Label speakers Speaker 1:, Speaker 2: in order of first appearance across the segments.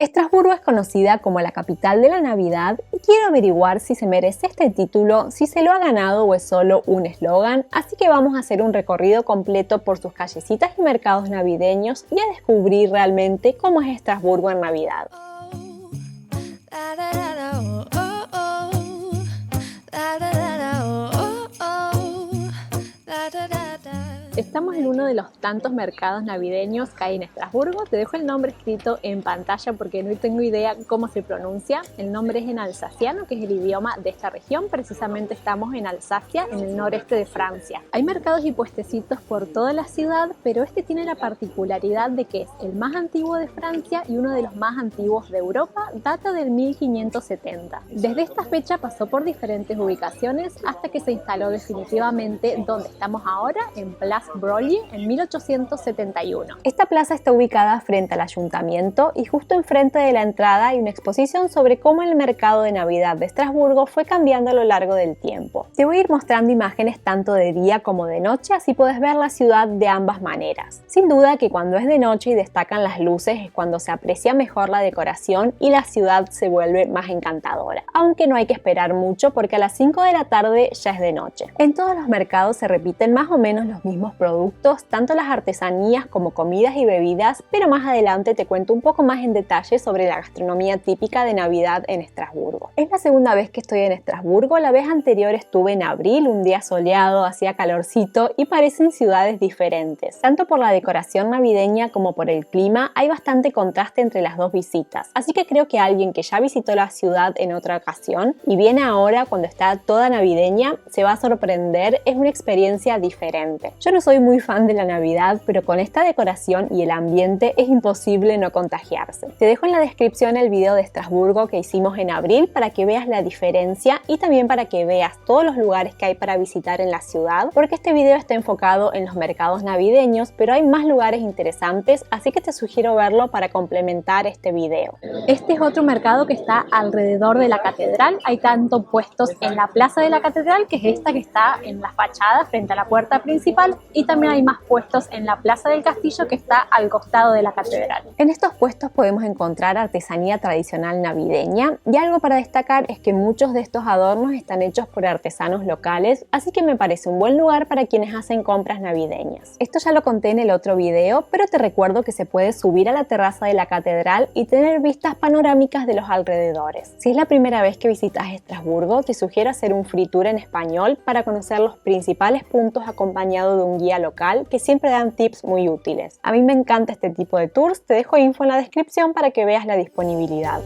Speaker 1: Estrasburgo es conocida como la capital de la Navidad y quiero averiguar si se merece este título, si se lo ha ganado o es solo un eslogan, así que vamos a hacer un recorrido completo por sus callecitas y mercados navideños y a descubrir realmente cómo es Estrasburgo en Navidad. Estamos en uno de los tantos mercados navideños que hay en Estrasburgo. Te dejo el nombre escrito en pantalla porque no tengo idea cómo se pronuncia. El nombre es en alsaciano, que es el idioma de esta región. Precisamente estamos en Alsacia, en el noreste de Francia. Hay mercados y puestecitos por toda la ciudad, pero este tiene la particularidad de que es el más antiguo de Francia y uno de los más antiguos de Europa. Data del 1570. Desde esta fecha pasó por diferentes ubicaciones hasta que se instaló definitivamente donde estamos ahora, en Place Broglie, en 1871. Esta plaza está ubicada frente al ayuntamiento y justo enfrente de la entrada hay una exposición sobre cómo el mercado de Navidad de Estrasburgo fue cambiando a lo largo del tiempo. Te voy a ir mostrando imágenes tanto de día como de noche, así puedes ver la ciudad de ambas maneras. Sin duda que cuando es de noche y destacan las luces es cuando se aprecia mejor la decoración y la ciudad se vuelve más encantadora, aunque no hay que esperar mucho porque a las 5 de la tarde ya es de noche. En todos los mercados se repiten más o menos los mismos productos, tanto las artesanías como comidas y bebidas, pero más adelante te cuento un poco más en detalle sobre la gastronomía típica de Navidad en Estrasburgo. Es la segunda vez que estoy en Estrasburgo, la vez anterior estuve en abril, un día soleado, hacía calorcito y parecen ciudades diferentes. Tanto por la decoración navideña como por el clima hay bastante contraste entre las dos visitas, así que creo que alguien que ya visitó la ciudad en otra ocasión y viene ahora cuando está toda navideña se va a sorprender, es una experiencia diferente. Yo no soy muy fan de la Navidad, pero con esta decoración y el ambiente es imposible no contagiarse. Te dejo en la descripción el video de Estrasburgo que hicimos en abril para que veas la diferencia y también para que veas todos los lugares que hay para visitar en la ciudad, porque este video está enfocado en los mercados navideños, pero hay más lugares interesantes, así que te sugiero verlo para complementar este video. Este es otro mercado que está alrededor de la catedral. Hay tanto puestos en la plaza de la catedral, que es esta que está en la fachada frente a la puerta principal, y también hay más puestos en la plaza del castillo que está al costado de la catedral. En estos puestos podemos encontrar artesanía tradicional navideña y algo para destacar es que muchos de estos adornos están hechos por artesanos locales, así que me parece un buen lugar para quienes hacen compras navideñas. Esto ya lo conté en el otro video, pero te recuerdo que se puede subir a la terraza de la catedral y tener vistas panorámicas de los alrededores. Si es la primera vez que visitas Estrasburgo, te sugiero hacer un free tour en español para conocer los principales puntos acompañado de un guía local que siempre dan tips muy útiles. A mí me encanta este tipo de tours, te dejo info en la descripción para que veas la disponibilidad.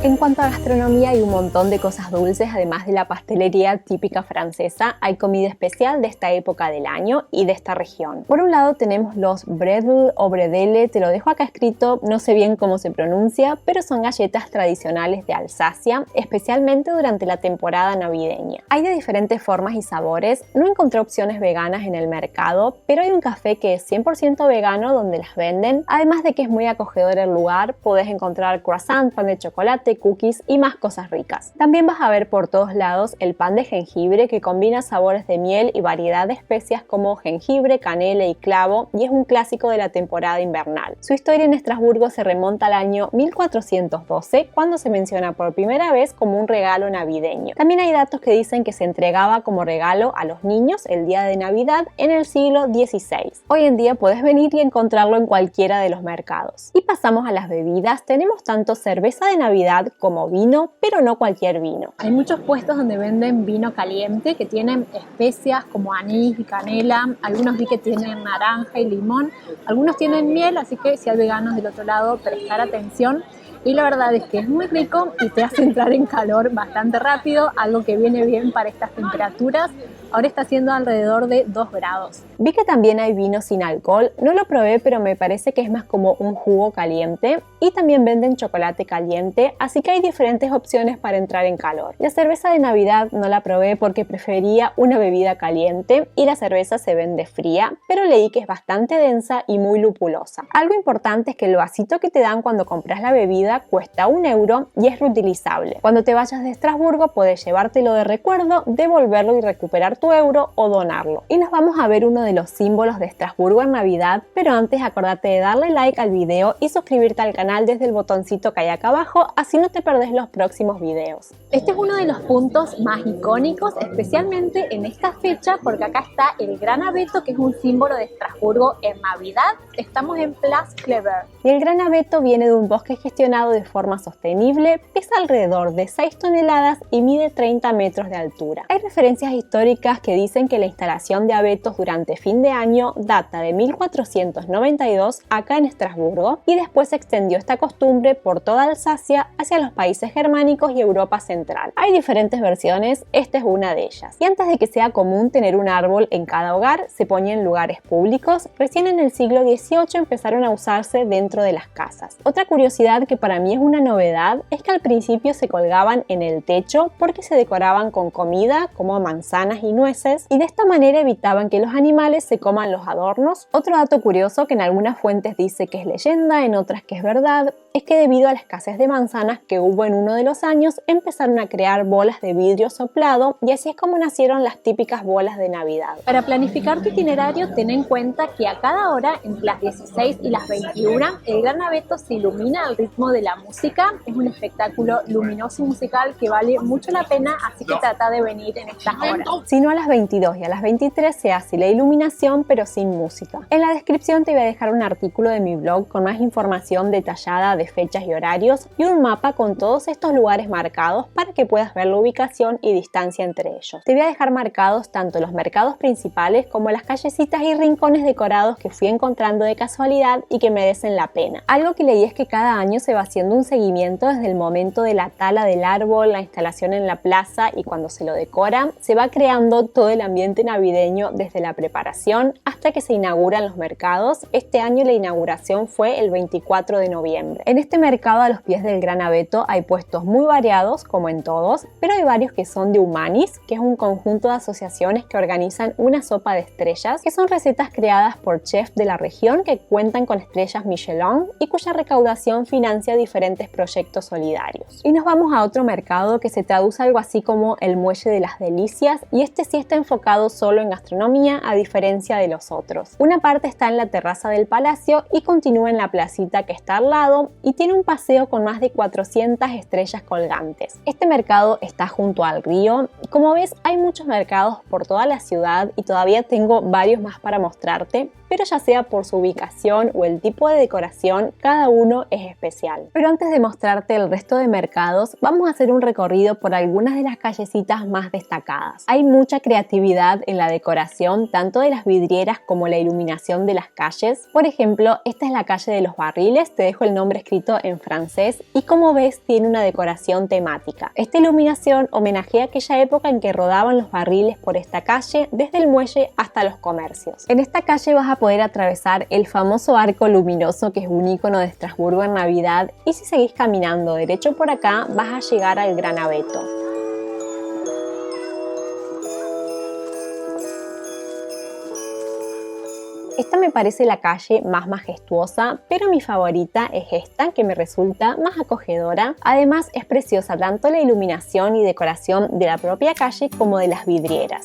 Speaker 1: En cuanto a gastronomía hay un montón de cosas dulces, además de la pastelería típica francesa, hay comida especial de esta época del año y de esta región. Por un lado tenemos los bredel o bredele, te lo dejo acá escrito, no sé bien cómo se pronuncia, pero son galletas tradicionales de Alsacia, especialmente durante la temporada navideña. Hay de diferentes formas y sabores, no encontré opciones veganas en el mercado, pero hay un café que es 100% vegano donde las venden, además de que es muy acogedor el lugar, podés encontrar croissant, pan de chocolate, cookies y más cosas ricas. También vas a ver por todos lados el pan de jengibre que combina sabores de miel y variedad de especias como jengibre, canela y clavo y es un clásico de la temporada invernal. Su historia en Estrasburgo se remonta al año 1412 cuando se menciona por primera vez como un regalo navideño. También hay datos que dicen que se entregaba como regalo a los niños el día de Navidad en el siglo XVI. Hoy en día puedes venir y encontrarlo en cualquiera de los mercados. Y pasamos a las bebidas. Tenemos tanto cerveza de Navidad como vino, pero no cualquier vino. Hay muchos puestos donde venden vino caliente que tienen especias como anís y canela, algunos vi que tienen naranja y limón, algunos tienen miel, así que si hay veganos del otro lado, prestar atención. Y la verdad es que es muy rico y te hace entrar en calor bastante rápido, algo que viene bien para estas temperaturas. ahora está haciendo alrededor de 2 grados.
Speaker 2: Vi que también hay vino sin alcohol, no lo probé pero me parece que es más como un jugo caliente y también venden chocolate caliente, así que hay diferentes opciones para entrar en calor. La cerveza de Navidad no la probé porque prefería una bebida caliente y la cerveza se vende fría, pero leí que es bastante densa y muy lupulosa. Algo importante es que el vasito que te dan cuando compras la bebida cuesta 1 euro y es reutilizable. Cuando te vayas de Estrasburgo puedes llevártelo de recuerdo, devolverlo y recuperar tu euro o donarlo. Y nos vamos a ver uno de los símbolos de Estrasburgo en Navidad, pero antes acordate de darle like al video y suscribirte al canal desde el botoncito que hay acá abajo, así no te perdés los próximos videos.
Speaker 1: Este es uno de los puntos más icónicos, especialmente en esta fecha, porque acá está el Gran Abeto, que es un símbolo de Estrasburgo en Navidad. Estamos en Place Clever.
Speaker 2: Y el Gran Abeto viene de un bosque gestionado de forma sostenible, pesa alrededor de 6 toneladas y mide 30 metros de altura. Hay referencias históricas que dicen que la instalación de abetos durante fin de año data de 1492 acá en Estrasburgo y después se extendió esta costumbre por toda Alsacia hacia los países germánicos y Europa Central. Hay diferentes versiones, esta es una de ellas. Y antes de que sea común tener un árbol en cada hogar, se ponía en lugares públicos. Recién en el siglo XVIII empezaron a usarse dentro de las casas. Otra curiosidad que para mí es una novedad es que al principio se colgaban en el techo porque se decoraban con comida como manzanas y nueces y de esta manera evitaban que los animales se coman los adornos. Otro dato curioso que en algunas fuentes dice que es leyenda, en otras que es verdad, es que debido a la escasez de manzanas que hubo en uno de los años, empezaron a crear bolas de vidrio soplado y así es como nacieron las típicas bolas de Navidad.
Speaker 1: Para planificar tu itinerario, ten en cuenta que a cada hora, entre las 16 y las 21, el Gran Abeto se ilumina al ritmo de la música. Es un espectáculo luminoso y musical que vale mucho la pena, así que trata de venir en estas horas.
Speaker 2: Si no, a las 22 y a las 23 se hace la iluminación pero sin música. En la descripción te voy a dejar un artículo de mi blog con más información detallada de fechas y horarios y un mapa con todos estos lugares marcados para que puedas ver la ubicación y distancia entre ellos. Te voy a dejar marcados tanto los mercados principales como las callecitas y rincones decorados que fui encontrando de casualidad y que merecen la pena. Algo que leí es que cada año se va haciendo un seguimiento desde el momento de la tala del árbol, la instalación en la plaza y cuando se lo decora, se va creando todo el ambiente navideño desde la preparación hasta que se inauguran los mercados. Este año la inauguración fue el 24 de noviembre. En este mercado a los pies del Gran Abeto hay puestos muy variados, como en todos, pero hay varios que son de Humanis, que es un conjunto de asociaciones que organizan una sopa de estrellas, que son recetas creadas por chefs de la región que cuentan con estrellas Michelin y cuya recaudación financia diferentes proyectos solidarios. Y nos vamos a otro mercado que se traduce algo así como el Muelle de las Delicias, y este sí está enfocado solo en gastronomía a diferencia de los otros. Una parte está en la terraza del palacio y continúa en la placita que está al lado y tiene un paseo con más de 400 estrellas colgantes. Este mercado está junto al río. Como ves, hay muchos mercados por toda la ciudad y todavía tengo varios más para mostrarte, pero ya sea por su ubicación o el tipo de decoración, cada uno es especial. Pero antes de mostrarte el resto de mercados, vamos a hacer un recorrido por algunas de las callecitas más destacadas. Hay mucha creatividad en la decoración, tanto de las vidrieras como la iluminación de las calles. Por ejemplo, esta es la calle de los Barriles, te dejo el nombre escrito en francés y como ves tiene una decoración temática. Esta iluminación homenajea aquella época en que rodaban los barriles por esta calle, desde el muelle hasta los comercios. En esta calle vas a poder atravesar el famoso arco luminoso que es un icono de Estrasburgo en Navidad y si seguís caminando derecho por acá vas a llegar al Gran Abeto. Esta me parece la calle más majestuosa, pero mi favorita es esta, que me resulta más acogedora. Además es preciosa tanto la iluminación y decoración de la propia calle como de las vidrieras.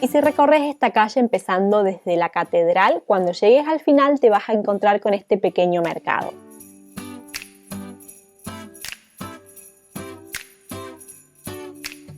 Speaker 2: Y si recorres esta calle empezando desde la catedral, cuando llegues al final te vas a encontrar con este pequeño mercado.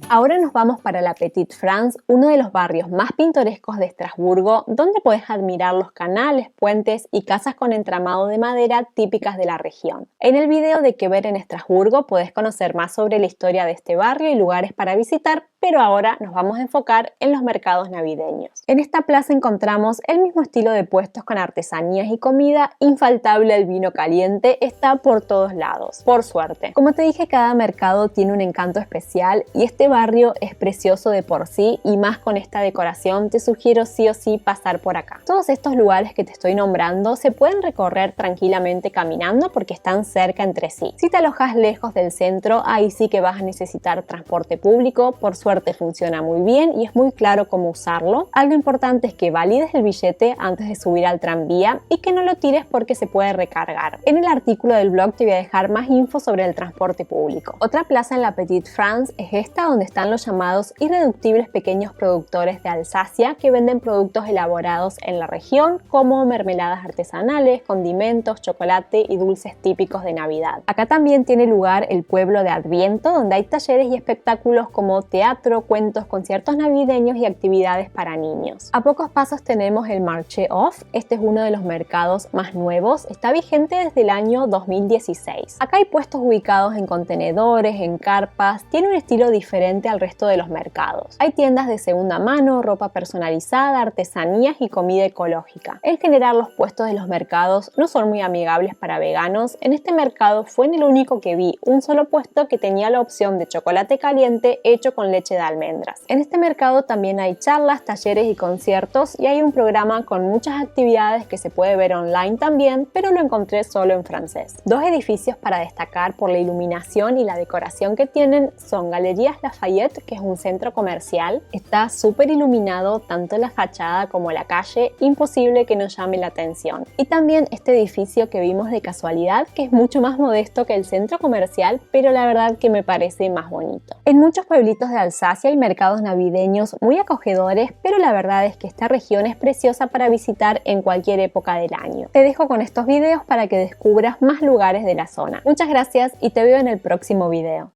Speaker 2: Ahora nos vamos para la Petite France, uno de los barrios más pintorescos de Estrasburgo, donde puedes admirar los canales, puentes y casas con entramado de madera típicas de la región. En el video de Qué ver en Estrasburgo puedes conocer más sobre la historia de este barrio y lugares para visitar, pero ahora nos vamos a enfocar en los mercados navideños. En esta plaza encontramos el mismo estilo de puestos con artesanías y comida, infaltable el vino caliente está por todos lados, por suerte. Como te dije, cada mercado tiene un encanto especial y este barrio es precioso de por sí, y más con esta decoración te sugiero sí o sí pasar por acá. Todos estos lugares que te estoy nombrando se pueden recorrer tranquilamente caminando porque están cerca entre sí. Si te alojas lejos del centro, ahí sí que vas a necesitar transporte público. Por suerte funciona muy bien y es muy claro cómo usarlo. Algo importante es que valides el billete antes de subir al tranvía y que no lo tires porque se puede recargar. En el artículo del blog te voy a dejar más info sobre el transporte público. Otra plaza en la Petite France es esta, donde están los llamados irreductibles pequeños productores de Alsacia que venden productos elaborados en la región como mermeladas artesanales, condimentos, chocolate y dulces típicos de Navidad. Acá también tiene lugar el pueblo de Adviento, donde hay talleres y espectáculos como teatro, cuentos, conciertos navideños y actividades para niños. A pocos pasos tenemos el Marché Off. Este es uno de los mercados más nuevos, está vigente desde el año 2016. Acá hay puestos ubicados en contenedores, en carpas, tiene un estilo diferente al resto de los mercados. Hay tiendas de segunda mano, ropa personalizada, artesanías y comida ecológica. En general, los puestos de los mercados no son muy amigables para veganos. En este mercado fue en el único que vi un solo puesto que tenía la opción de chocolate caliente hecho con leche de almendras. En este mercado también hay charlas, talleres y conciertos, y hay un programa con muchas actividades que se puede ver online también, pero lo encontré solo en francés. Dos edificios para destacar por la iluminación y la decoración que tienen son Galerías Lafayette, que es un centro comercial. Está súper iluminado, tanto la fachada como la calle, imposible que no llame la atención. Y también este edificio que vimos de casualidad, que es mucho más modesto que el centro comercial, pero la verdad que me parece más bonito. En muchos pueblitos de Alsacia hay mercados navideños muy acogedores, pero la verdad es que esta región es preciosa para visitar en cualquier época del año. Te dejo con estos videos para que descubras más lugares de la zona. Muchas gracias y te veo en el próximo video.